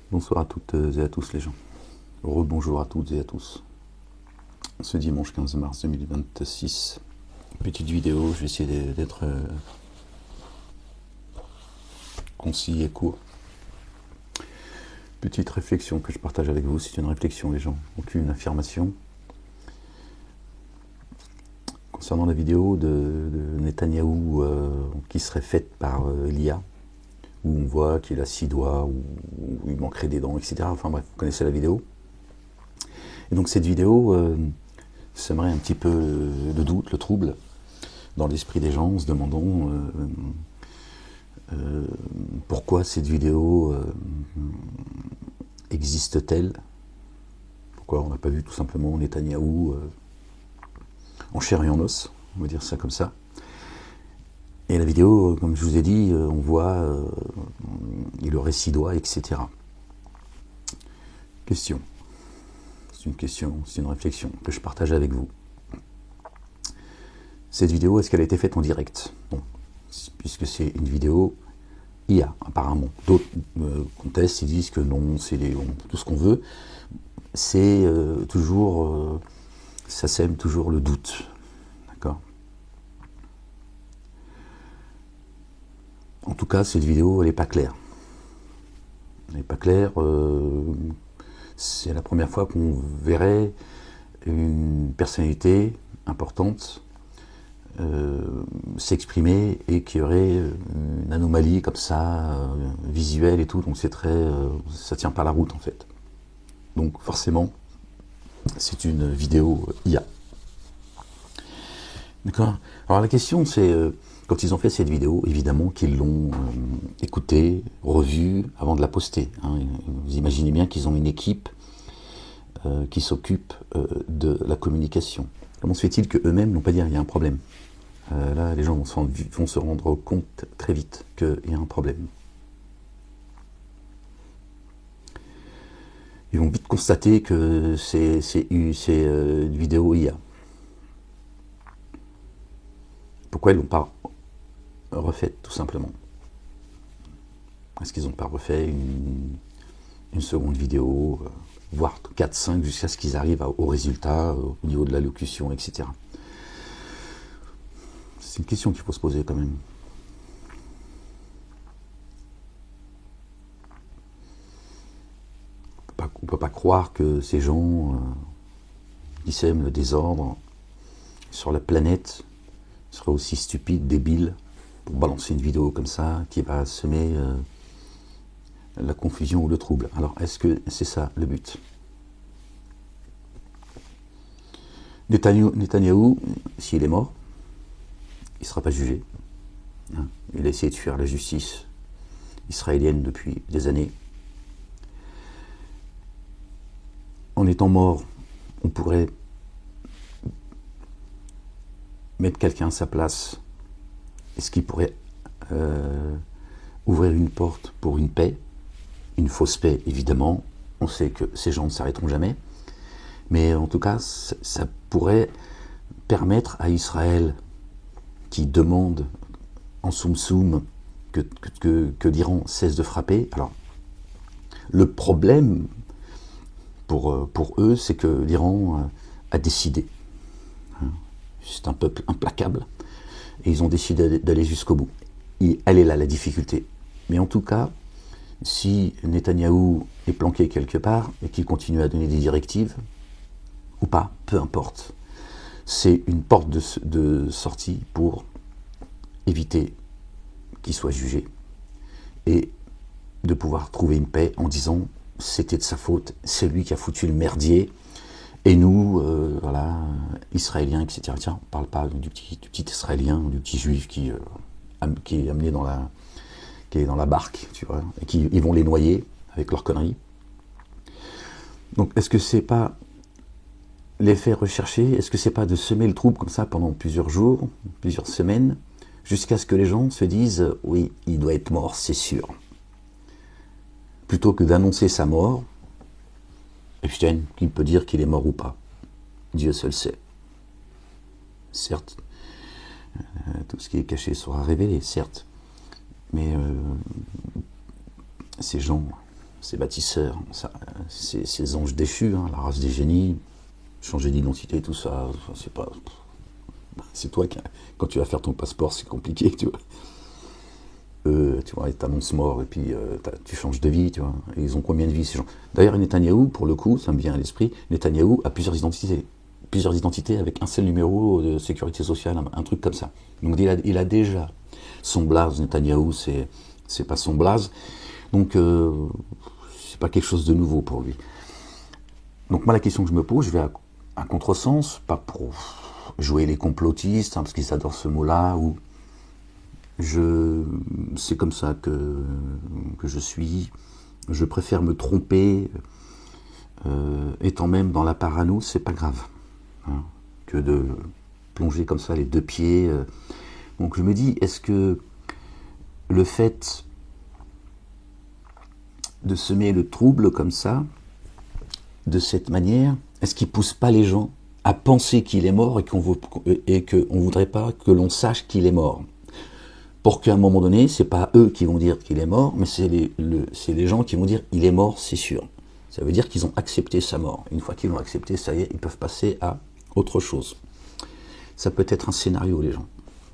Bonsoir à toutes et à tous les gens. Rebonjour à toutes et à tous. Ce dimanche 15 mars 2026, petite vidéo, je vais essayer d'être concis et court. Petite réflexion que je partage avec vous, c'est une réflexion les gens, aucune affirmation. Concernant la vidéo de Netanyahou qui serait faite par l'IA, où on voit qu'il a 6 doigts, où il manquerait des dents, etc. Enfin bref, vous connaissez la vidéo. Et donc cette vidéo sèmerait un petit peu le doute, le trouble dans l'esprit des gens, en se demandant pourquoi cette vidéo existe-t-elle, pourquoi on n'a pas vu tout simplement Netanyahou en chair et en os, on va dire ça comme ça. Et la vidéo, comme je vous ai dit, on voit il aurait 6 doigts, etc. Question. C'est une question, c'est une réflexion que je partage avec vous. Cette vidéo, est-ce qu'elle a été faite en direct? Non, puisque c'est une vidéo IA, apparemment. D'autres contestent, ils disent que non, c'est tout ce qu'on veut. C'est toujours, ça sème toujours le doute. D'accord? En tout cas, cette vidéo, elle n'est pas claire. Elle n'est pas claire. C'est la première fois qu'on verrait une personnalité importante s'exprimer et qu'il y aurait une anomalie comme ça, visuelle et tout, donc c'est très, ça tient pas la route en fait. Donc forcément, c'est une vidéo IA. D'accord. Alors la question c'est, quand ils ont fait cette vidéo, évidemment qu'ils l'ont écoutée, revue avant de la poster. Hein. Vous imaginez bien qu'ils ont une équipe qui s'occupe de la communication. Comment se fait-il qu'eux-mêmes n'ont pas dit il y a un problème? Là, les gens vont se rendre compte très vite qu'il y a un problème. Ils vont vite constater que c'est une vidéo IA. Pourquoi ils ne l'ont pas refaite, tout simplement? Est-ce qu'ils n'ont pas refait une seconde vidéo, voire 4, 5, jusqu'à ce qu'ils arrivent au résultat, au niveau de l'allocution, etc. C'est une question qu'il faut se poser quand même. On ne peut pas croire que ces gens qui sèment le désordre sur la planète seraient aussi stupides, débiles, pour balancer une vidéo comme ça qui va semer la confusion ou le trouble. Alors, est-ce que c'est ça le but? Netanyahou, s'il est mort, il ne sera pas jugé. Il a essayé de fuir la justice israélienne depuis des années. En étant mort, on pourrait mettre quelqu'un à sa place. Est-ce qu'il pourrait ouvrir une porte pour une paix? Une fausse paix, évidemment. On sait que ces gens ne s'arrêteront jamais. Mais en tout cas, ça pourrait permettre à Israël, qui demande en soum-soum que l'Iran cesse de frapper. Alors, le problème pour eux, c'est que l'Iran a décidé. C'est un peuple implacable. Et ils ont décidé d'aller jusqu'au bout. Et elle est là, la difficulté. Mais en tout cas, si Netanyahou est planqué quelque part et qu'il continue à donner des directives, ou pas, peu importe, c'est une porte de sortie pour éviter qu'il soit jugé et de pouvoir trouver une paix en disant c'était de sa faute, c'est lui qui a foutu le merdier et nous, voilà, Israéliens, etc. Tiens, on ne parle pas du petit Israélien, du petit juif qui est amené qui est dans la barque, tu vois, et ils vont les noyer avec leurs conneries. Donc, est-ce que c'est pas l'effet recherché? Est-ce que c'est pas de semer le trouble comme ça pendant plusieurs jours, plusieurs semaines, jusqu'à ce que les gens se disent « oui, il doit être mort, c'est sûr ». Plutôt que d'annoncer sa mort, et putain, qui peut dire qu'il est mort ou pas? Dieu seul sait. Certes, tout ce qui est caché sera révélé, certes. Mais ces gens, ces bâtisseurs, ces anges déchus, hein, la race des génies, changer d'identité, tout ça, c'est pas... C'est toi qui, quand tu vas faire ton passeport, c'est compliqué, tu vois. Tu vois, t'annonces mort et puis tu changes de vie, tu vois. Et ils ont combien de vies, ces gens? D'ailleurs, Netanyahou, pour le coup, ça me vient à l'esprit, Netanyahou a plusieurs identités avec un seul numéro de sécurité sociale, un truc comme ça. Donc il a déjà son blaze, Netanyahou, c'est pas son blaze, donc c'est pas quelque chose de nouveau pour lui. Donc moi, la question que je me pose, je vais à contresens, pas pour jouer les complotistes, hein, parce qu'ils adorent ce mot-là, ou c'est comme ça que je suis. Je préfère me tromper, étant même dans la parano, c'est pas grave, hein, que de plonger comme ça les deux pieds. Donc je me dis, est-ce que le fait de semer le trouble comme ça, de cette manière, est-ce qu'il pousse pas les gens à penser qu'il est mort et qu'on ne voudrait pas que l'on sache qu'il est mort? Pour qu'à un moment donné, c'est pas eux qui vont dire qu'il est mort, mais c'est les gens qui vont dire il est mort, c'est sûr. Ça veut dire qu'ils ont accepté sa mort. Une fois qu'ils l'ont accepté, ça y est, ils peuvent passer à autre chose. Ça peut être un scénario, les gens.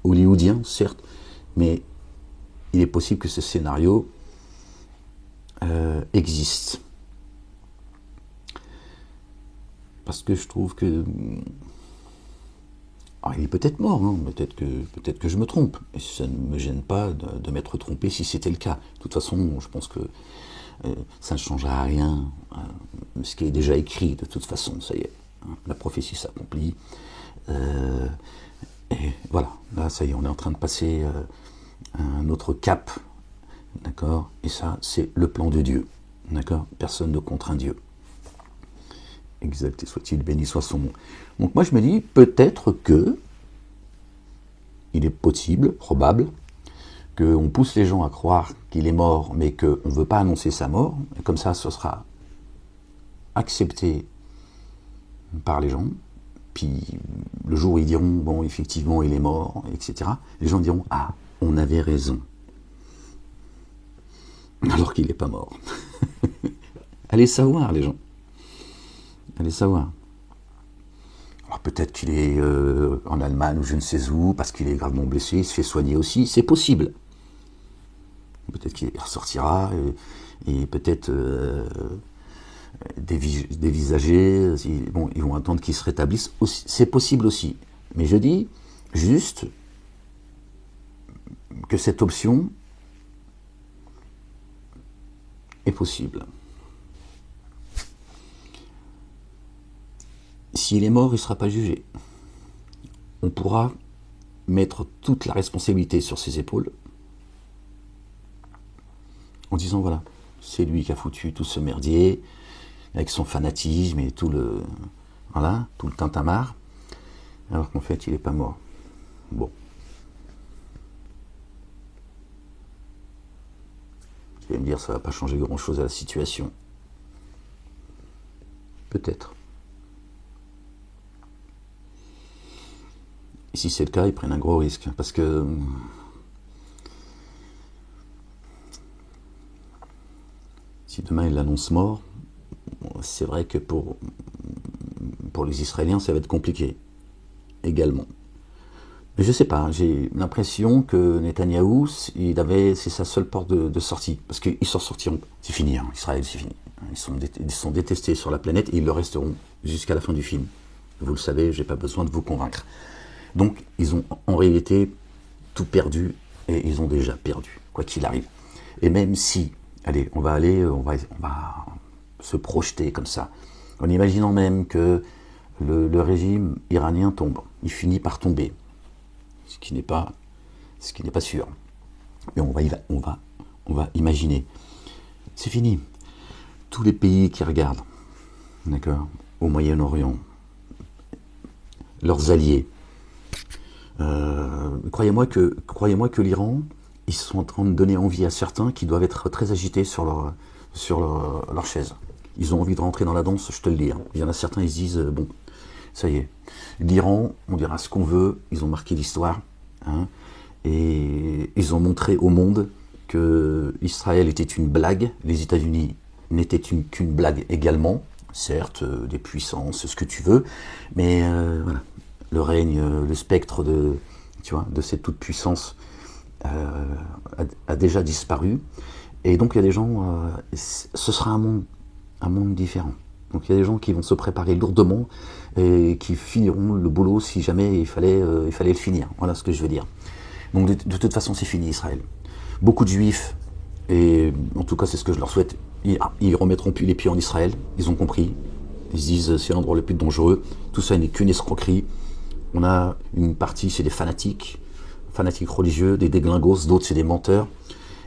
Hollywoodien, certes, mais il est possible que ce scénario existe. Parce que je trouve que... Alors, il est peut-être mort, hein, peut-être que je me trompe. Et ça ne me gêne pas de m'être trompé si c'était le cas. De toute façon, je pense que ça ne changera rien. Ce qui est déjà écrit, de toute façon, ça y est. Hein, la prophétie s'accomplit. Et voilà, là, ça y est, on est en train de passer un autre cap. D'accord? Et ça, c'est le plan de Dieu. D'accord? Personne ne contraint Dieu. Exact, et soit-il, béni soit son nom. Donc moi je me dis, peut-être que, il est possible, probable, qu'on pousse les gens à croire qu'il est mort, mais qu'on ne veut pas annoncer sa mort, et comme ça ce sera accepté par les gens, puis le jour où ils diront, bon effectivement il est mort, etc., les gens diront, ah, on avait raison, alors qu'il n'est pas mort. Allez savoir les gens. Allez savoir. Alors peut-être qu'il est en Allemagne ou je ne sais où, parce qu'il est gravement blessé, il se fait soigner aussi, c'est possible. Peut-être qu'il ressortira, et peut-être dévisagé, bon, ils vont attendre qu'il se rétablisse, c'est possible aussi. Mais je dis juste que cette option est possible. S'il est mort, il ne sera pas jugé. On pourra mettre toute la responsabilité sur ses épaules en disant voilà, c'est lui qui a foutu tout ce merdier avec son fanatisme et tout le tintamarre, alors qu'en fait il n'est pas mort. Bon. Vous allez me dire ça ne va pas changer grand chose à la situation. Peut-être. Et si c'est le cas, ils prennent un gros risque. Parce que si demain ils l'annoncent mort, c'est vrai que pour les Israéliens, ça va être compliqué également. Mais je sais pas, j'ai l'impression que Netanyahou, c'est sa seule porte de sortie. Parce qu'ils s'en sortiront. C'est fini, hein, Israël, c'est fini. Ils sont détestés sur la planète et ils le resteront jusqu'à la fin du film. Vous le savez, j'ai pas besoin de vous convaincre. Donc, ils ont en réalité tout perdu, et ils ont déjà perdu, quoi qu'il arrive. Et même si, allez, on va se projeter comme ça, en imaginant même que le régime iranien tombe, il finit par tomber, ce qui n'est pas sûr. Mais on va imaginer. C'est fini. Tous les pays qui regardent, d'accord, au Moyen-Orient, leurs alliés, croyez-moi que l'Iran, ils sont en train de donner envie à certains qui doivent être très agités sur leur chaise. Ils ont envie de rentrer dans la danse, je te le dis. Hein. Il y en a certains, ils se disent, bon, ça y est, l'Iran, on dira ce qu'on veut, ils ont marqué l'histoire, hein, et ils ont montré au monde que Israël était une blague, les États-Unis n'était qu'une blague également, certes, des puissances, ce que tu veux, mais voilà, le règne, le spectre de, tu vois, de cette toute-puissance a déjà disparu, et donc il y a des gens, ce sera un monde différent. Donc il y a des gens qui vont se préparer lourdement et qui finiront le boulot si jamais il fallait le finir. Voilà ce que je veux dire. Donc de toute façon, c'est fini Israël. Beaucoup de juifs, et en tout cas c'est ce que je leur souhaite, ils remettront plus les pieds en Israël. Ils ont compris. Ils se disent c'est l'endroit le plus dangereux. Tout ça n'est qu'une escroquerie. On a une partie, c'est des fanatiques religieux, des déglingos, d'autres c'est des menteurs.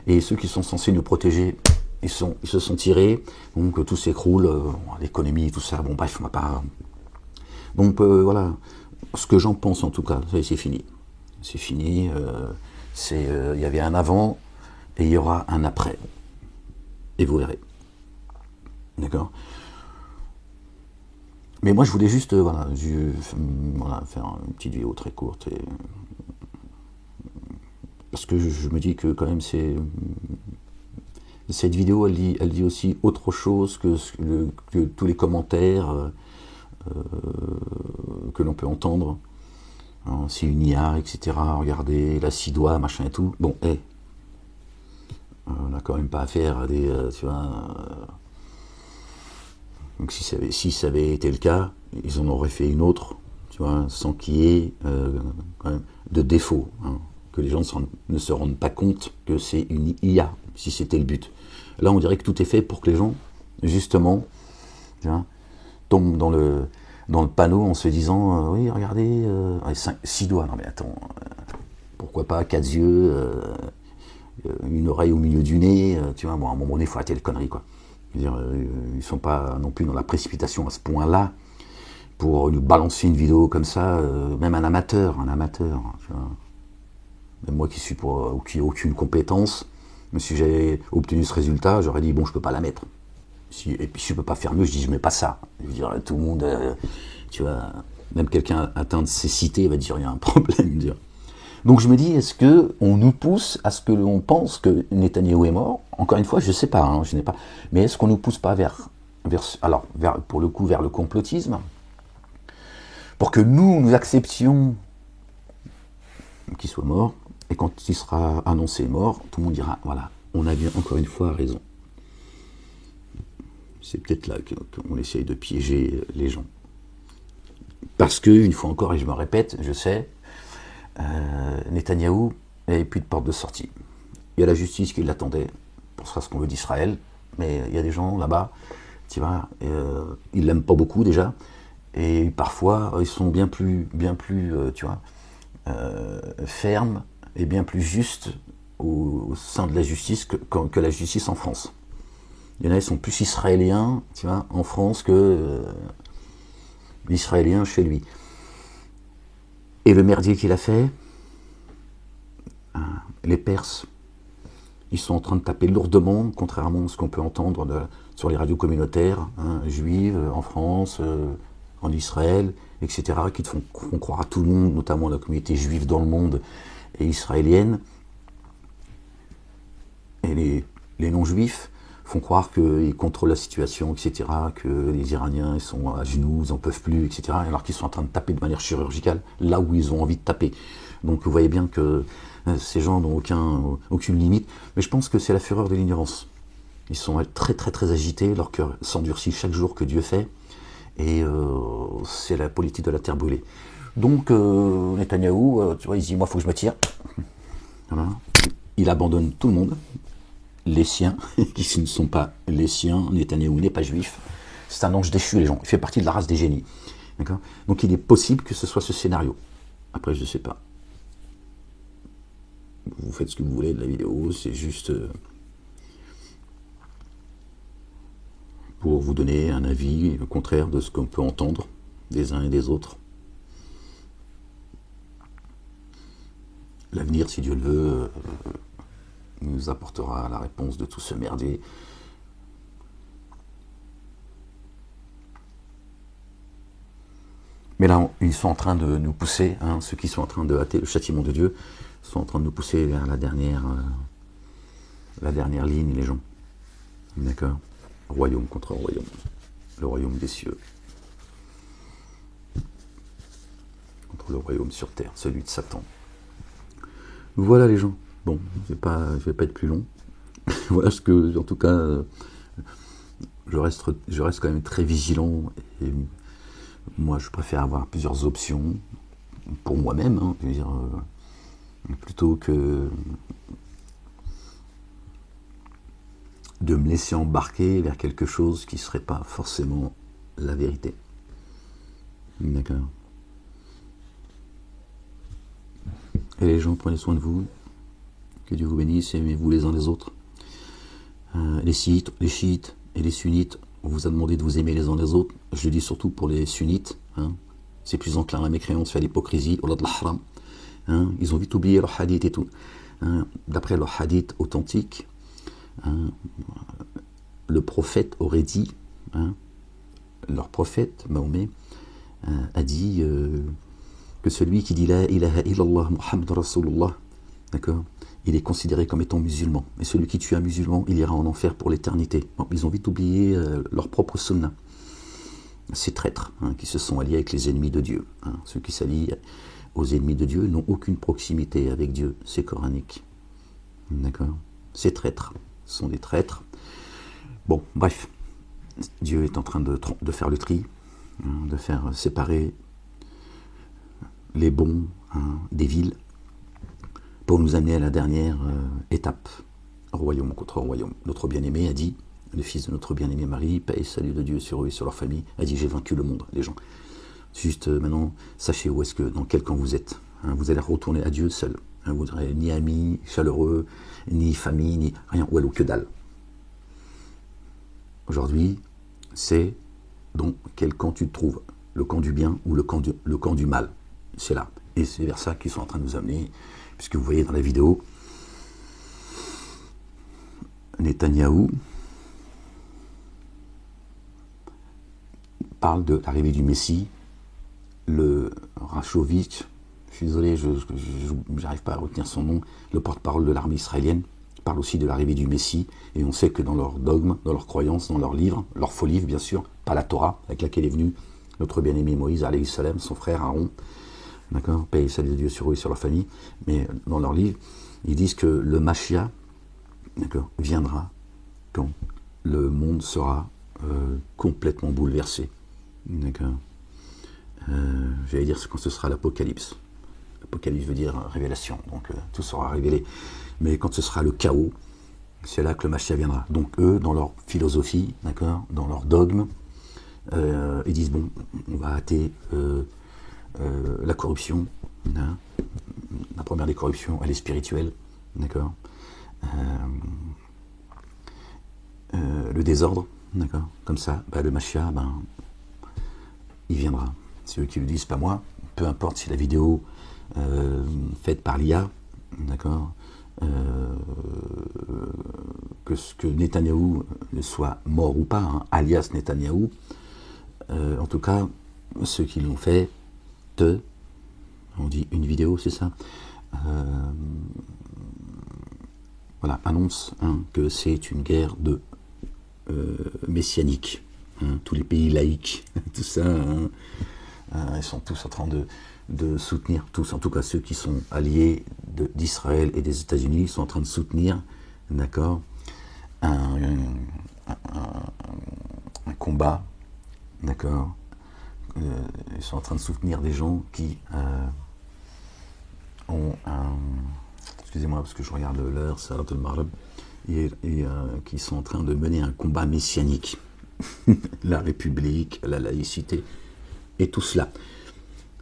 Et ceux qui sont censés nous protéger, ils se sont tirés, donc tout s'écroule, l'économie, tout ça, bon bref, on va pas... Donc voilà, ce que j'en pense en tout cas, c'est fini. C'est fini, il y avait un avant, et il y aura un après. Et vous verrez. D'accord ? Mais moi je voulais juste, voilà, faire une petite vidéo très courte, parce que je me dis que quand même cette vidéo, elle dit aussi autre chose que tous les commentaires que l'on peut entendre. C'est une IA, etc. Regardez, la CIDOA, machin et tout. Bon, on n'a quand même pas affaire à des... tu vois... donc si ça avait été le cas, ils en auraient fait une autre, tu vois, sans qu'il y ait quand même de défaut. Que les gens ne se rendent pas compte que c'est une IA, si c'était le but. Là, on dirait que tout est fait pour que les gens, justement, tu vois, tombent dans le panneau en se disant oui, regardez, 6 doigts, non mais attends, pourquoi pas 4 yeux, une oreille au milieu du nez, tu vois, bon, à un moment donné, il faut arrêter les conneries, quoi. Je veux dire, ils sont pas non plus dans la précipitation à ce point-là pour nous balancer une vidéo comme ça, même un amateur, tu vois. Même moi qui n'ai aucune compétence, mais si j'avais obtenu ce résultat, j'aurais dit bon, je peux pas la mettre. Et puis si je peux pas faire mieux, je dis je mets pas ça. Je veux dire, tout le monde, tu vois, même quelqu'un atteint de cécité va dire il y a un problème. Donc je me dis, est-ce que on nous pousse à ce que l'on pense que Netanyahou est mort? Encore une fois, je sais pas, je n'ai pas. Mais est-ce qu'on nous pousse pas pour le coup, vers le complotisme, pour que nous acceptions qu'il soit mort, et quand il sera annoncé mort, tout le monde dira, voilà, on a bien encore une fois raison. C'est peut-être là qu'on essaye de piéger les gens. Parce que, une fois encore, et je me répète, je sais, Netanyahou n'avait plus de porte de sortie. Il y a la justice qui l'attendait pour ce qu'on veut d'Israël, mais il y a des gens là-bas, tu vois, ils l'aiment pas beaucoup déjà, et parfois ils sont bien plus tu vois, fermes et bien plus justes au sein de la justice que la justice en France. Il y en a qui sont plus israéliens, tu vois, en France que l'israélien chez lui. Et le merdier qu'il a fait, les Perses, ils sont en train de taper lourdement, contrairement à ce qu'on peut entendre sur les radios communautaires, juives, en France, en Israël, etc., qui font croire à tout le monde, notamment la communauté juive dans le monde et israélienne. Et les non-juifs font croire qu'ils contrôlent la situation, etc., que les Iraniens ils sont à genoux, ils n'en peuvent plus, etc., alors qu'ils sont en train de taper de manière chirurgicale là où ils ont envie de taper. Donc vous voyez bien que ces gens n'ont aucune limite, mais je pense que c'est la fureur de l'ignorance. Ils sont très très très agités, leur cœur s'endurcit chaque jour que Dieu fait, et c'est la politique de la terre brûlée. Donc Netanyahou, tu vois, il se dit, moi il faut que je me tire. Voilà. Il abandonne tout le monde, les siens, qui ne sont pas les siens. Netanyahou n'est pas juif, c'est un ange déchu, les gens, il fait partie de la race des génies. D'accord ? Donc il est possible que ce soit ce scénario. Après je ne sais pas. Vous faites ce que vous voulez de la vidéo, c'est juste pour vous donner un avis contraire de ce qu'on peut entendre des uns et des autres. L'avenir, si Dieu le veut, nous apportera la réponse de tout ce merdier. Mais là, ils sont en train de nous pousser, ceux qui sont en train de hâter le châtiment de Dieu, sont en train de nous pousser vers la dernière ligne, les gens. D'accord ? royaume contre royaume, le royaume des cieux contre le royaume sur terre, celui de Satan. Voilà les gens. Bon, je vais pas être plus long. Voilà ce que, en tout cas, je reste quand même très vigilant. Et moi, je préfère avoir plusieurs options pour moi-même, hein, je veux dire, plutôt que de me laisser embarquer vers quelque chose qui ne serait pas forcément la vérité. D'accord. Et les gens, prenez soin de vous. Que Dieu vous bénisse et aimez-vous les uns les autres. Les chiites et les sunnites, on vous a demandé de vous aimer les uns les autres. Je le dis surtout pour les sunnites. Hein. C'est plus enclin à la mécréance et à l'hypocrisie. Hein. Ils ont vite oublié leur hadith et tout. Hein. D'après leur hadith authentique, hein, le prophète aurait dit, hein, leur prophète, Mahomet, a dit que celui qui dit La ilaha illallah Muhammad Rasulullah, d'accord, il est considéré comme étant musulman. Et celui qui tue un musulman, il ira en enfer pour l'éternité. Bon, ils ont vite oublié leur propre sunna. Ces traîtres, hein, qui se sont alliés avec les ennemis de Dieu. Hein. Ceux qui s'allient aux ennemis de Dieu n'ont aucune proximité avec Dieu. C'est coranique. D'accord. Ces traîtres sont des traîtres. Bon, bref. Dieu est en train de faire le tri, hein, de faire séparer les bons, hein, des villes, pour nous amener à la dernière étape, royaume contre royaume. Notre bien-aimé a dit, le fils de notre bien-aimé Marie, paix et salut de Dieu sur eux et sur leur famille, a dit j'ai vaincu le monde, les gens. Juste maintenant, sachez dans quel camp vous êtes. Hein, vous allez retourner à Dieu seul. Hein, vous n'aurez ni amis chaleureux, ni famille, ni rien, ou alors que dalle. Aujourd'hui, c'est dans quel camp tu te trouves, le camp du bien ou le camp du mal. C'est là. Et c'est vers ça qu'ils sont en train de nous amener, puisque vous voyez dans la vidéo, Netanyahou parle de l'arrivée du Messie, le Rachovitch, je suis désolé, je n'arrive pas à retenir son nom, le porte-parole de l'armée israélienne, parle aussi de l'arrivée du Messie, et on sait que dans leurs dogmes, dans leurs croyances, dans leurs livres, leurs faux livres bien sûr, pas la Torah, avec laquelle est venu notre bien-aimé Moïse, alayhi salam, son frère Aaron, d'accord, paix et salut de Dieu sur eux et sur leur famille, mais dans leurs livres, ils disent que le Mashiach, d'accord, viendra quand le monde sera complètement bouleversé, d'accord. J'allais dire quand ce sera l'apocalypse. Apocalypse veut dire révélation, donc tout sera révélé. Mais quand ce sera le chaos, c'est là que le Mashiach viendra. Donc eux, dans leur philosophie, d'accord, dans leur dogme, ils disent bon, on va hâter la corruption. Hein. La première des corruptions, elle est spirituelle, d'accord. Le désordre, d'accord. Comme ça, le Mashiach, il viendra. C'est eux qui le disent, pas moi. Peu importe si la vidéo faite par l'IA, d'accord, que Netanyahou soit mort ou pas, hein, alias Netanyahou, en tout cas, ceux qui l'ont fait, on dit une vidéo, c'est ça, voilà, annonce, hein, que c'est une guerre de messianique. Hein, tous les pays laïcs, tout ça, hein, ils sont tous en train de soutenir, tous, en tout cas ceux qui sont alliés d'Israël et des États-Unis, sont en train de soutenir, d'accord, un combat, d'accord, ils sont en train de soutenir des gens qui ont excusez-moi parce que je regarde l'heure, Salat al-Maghrib, et qui sont en train de mener un combat messianique. La République, la laïcité, et tout cela.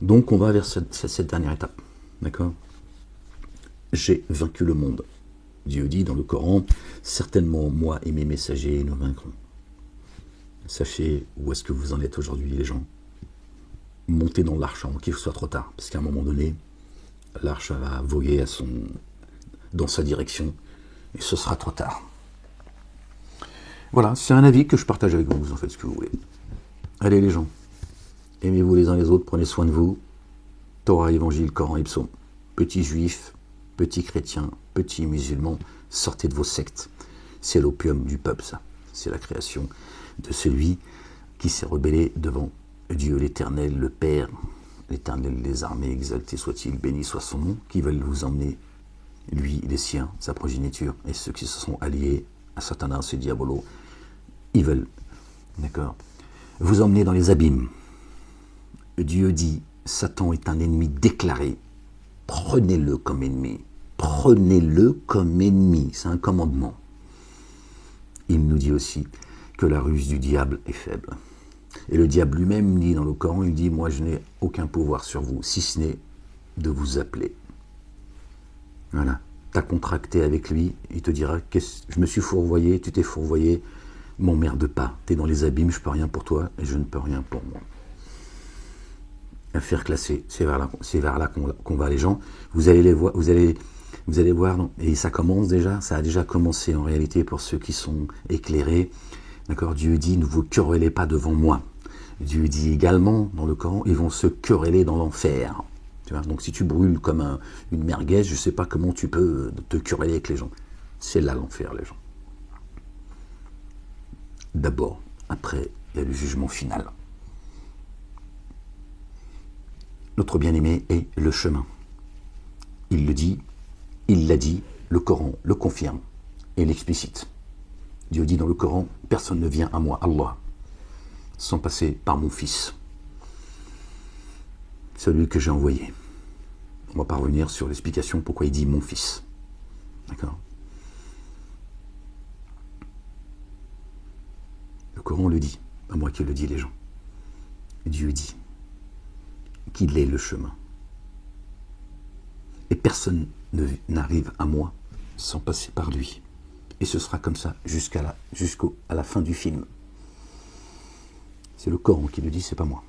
Donc on va vers cette dernière étape. D'accord ? J'ai vaincu le monde. Dieu dit dans le Coran, certainement moi et mes messagers nous vaincrons. Sachez où est-ce que vous en êtes aujourd'hui, les gens. Montez dans l'arche avant qu'il soit trop tard, parce qu'à un moment donné, l'arche va voguer dans sa direction, et ce sera trop tard. Voilà, c'est un avis que je partage avec vous, vous en faites ce que vous voulez. Allez les gens, aimez-vous les uns les autres, prenez soin de vous. Torah, Évangile, Coran et Psaume. Petits juifs, petits chrétiens, petits musulmans, sortez de vos sectes. C'est l'opium du peuple, ça. C'est la création de celui qui s'est rebellé devant Dieu l'Éternel, le Père, l'Éternel des armées, exalté soit-il, béni soit son nom, qui veulent vous emmener, lui, les siens, sa progéniture, et ceux qui se sont alliés à Satanas et Diabolo, ils veulent, d'accord, vous emmener dans les abîmes. Dieu dit, Satan est un ennemi déclaré, prenez-le comme ennemi, prenez-le comme ennemi, c'est un commandement. Il nous dit aussi que la ruse du diable est faible. Et le diable lui-même dit dans le Coran, il dit, moi je n'ai aucun pouvoir sur vous, si ce n'est de vous appeler. Voilà, tu as contracté avec lui, il te dira, je me suis fourvoyé, tu t'es fourvoyé, m'emmerde pas, tu es dans les abîmes, je peux rien pour toi et je ne peux rien pour moi. Affaire classée, c'est vers là qu'on va les gens, vous allez les voir, vous allez voir, non, et ça commence déjà, ça a déjà commencé en réalité pour ceux qui sont éclairés. D'accord, Dieu dit, ne vous querellez pas devant moi. Dieu dit également dans le Coran, ils vont se quereller dans l'enfer. Tu vois, donc si tu brûles comme une merguez, je ne sais pas comment tu peux te quereller avec les gens. C'est là l'enfer, les gens. D'abord, après, il y a le jugement final. Notre bien-aimé est le chemin. Il le dit, il l'a dit, le Coran le confirme et l'explicite. Dieu dit dans le Coran, personne ne vient à moi, Allah, sans passer par mon fils, celui que j'ai envoyé. On va pas revenir sur l'explication pourquoi il dit mon fils. D'accord ? Le Coran le dit, pas moi qui le dis les gens. Dieu dit qu'il est le chemin. Et personne n'arrive à moi sans passer par lui. Et ce sera comme ça jusqu'à la fin du film. C'est le Coran qui le dit, c'est pas moi.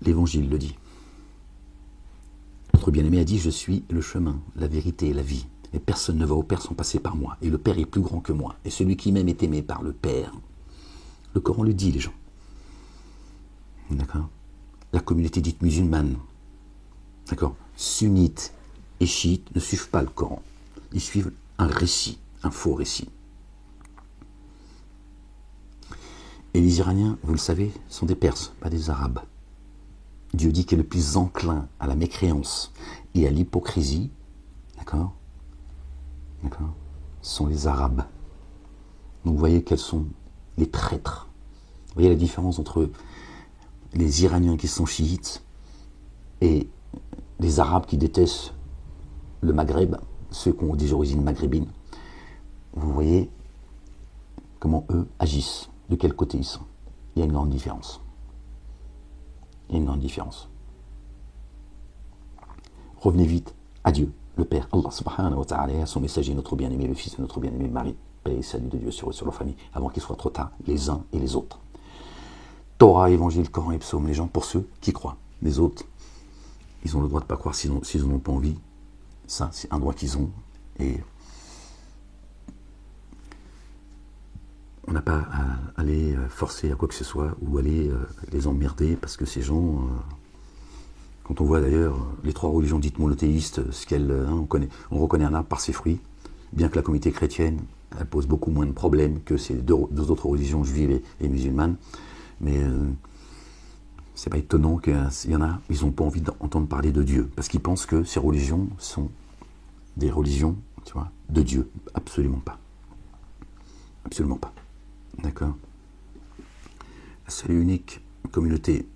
L'Évangile le dit. Notre bien-aimé a dit, je suis le chemin, la vérité et la vie. Et personne ne va au Père sans passer par moi. Et le Père est plus grand que moi. Et celui qui m'aime est aimé par le Père. Le Coran le dit, les gens. D'accord ? La communauté dite musulmane, d'accord, sunnites et chiites ne suivent pas le Coran. Ils suivent un récit, un faux récit. Et les Iraniens, vous le savez, sont des Perses, pas des Arabes. Dieu dit qu'il est le plus enclin à la mécréance et à l'hypocrisie, d'accord, sont les Arabes. Donc vous voyez quels sont les traîtres. Vous voyez la différence entre les Iraniens qui sont chiites et les Arabes qui détestent le Maghreb, ceux qui ont des origines maghrébines. Vous voyez comment eux agissent, de quel côté ils sont. Il y a une grande différence. Il y a une grande différence. Revenez vite à Dieu, le Père, Allah subhanahu wa ta'ala, à son messager, notre bien-aimé, le Fils de notre bien-aimé Marie, paix et salut de Dieu sur eux, sur leur famille, avant qu'il soit trop tard, les uns et les autres. Torah, Évangile, Coran et Psaume, les gens, pour ceux qui croient. Les autres, ils ont le droit de ne pas croire s'ils n'ont pas envie. Ça, c'est un droit qu'ils ont. Et on n'a pas à aller forcer à quoi que ce soit ou aller les emmerder parce que ces gens, quand on voit d'ailleurs les trois religions dites monothéistes, on reconnaît un arbre par ses fruits, bien que la communauté chrétienne elle pose beaucoup moins de problèmes que ces deux autres religions juives et musulmanes. Mais c'est pas étonnant qu'il y en a, ils n'ont pas envie d'entendre parler de Dieu, parce qu'ils pensent que ces religions sont des religions, tu vois, de Dieu. Absolument pas. Absolument pas. D'accord ? La seule et unique communauté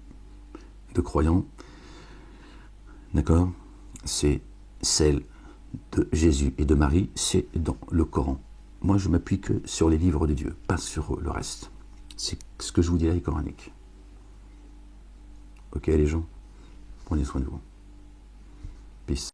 de croyants, d'accord, c'est celle de Jésus et de Marie, c'est dans le Coran. Moi, je m'appuie que sur les livres de Dieu, pas sur le reste. C'est ce que je vous dis là est coranique. Ok les gens, prenez soin de vous. Peace.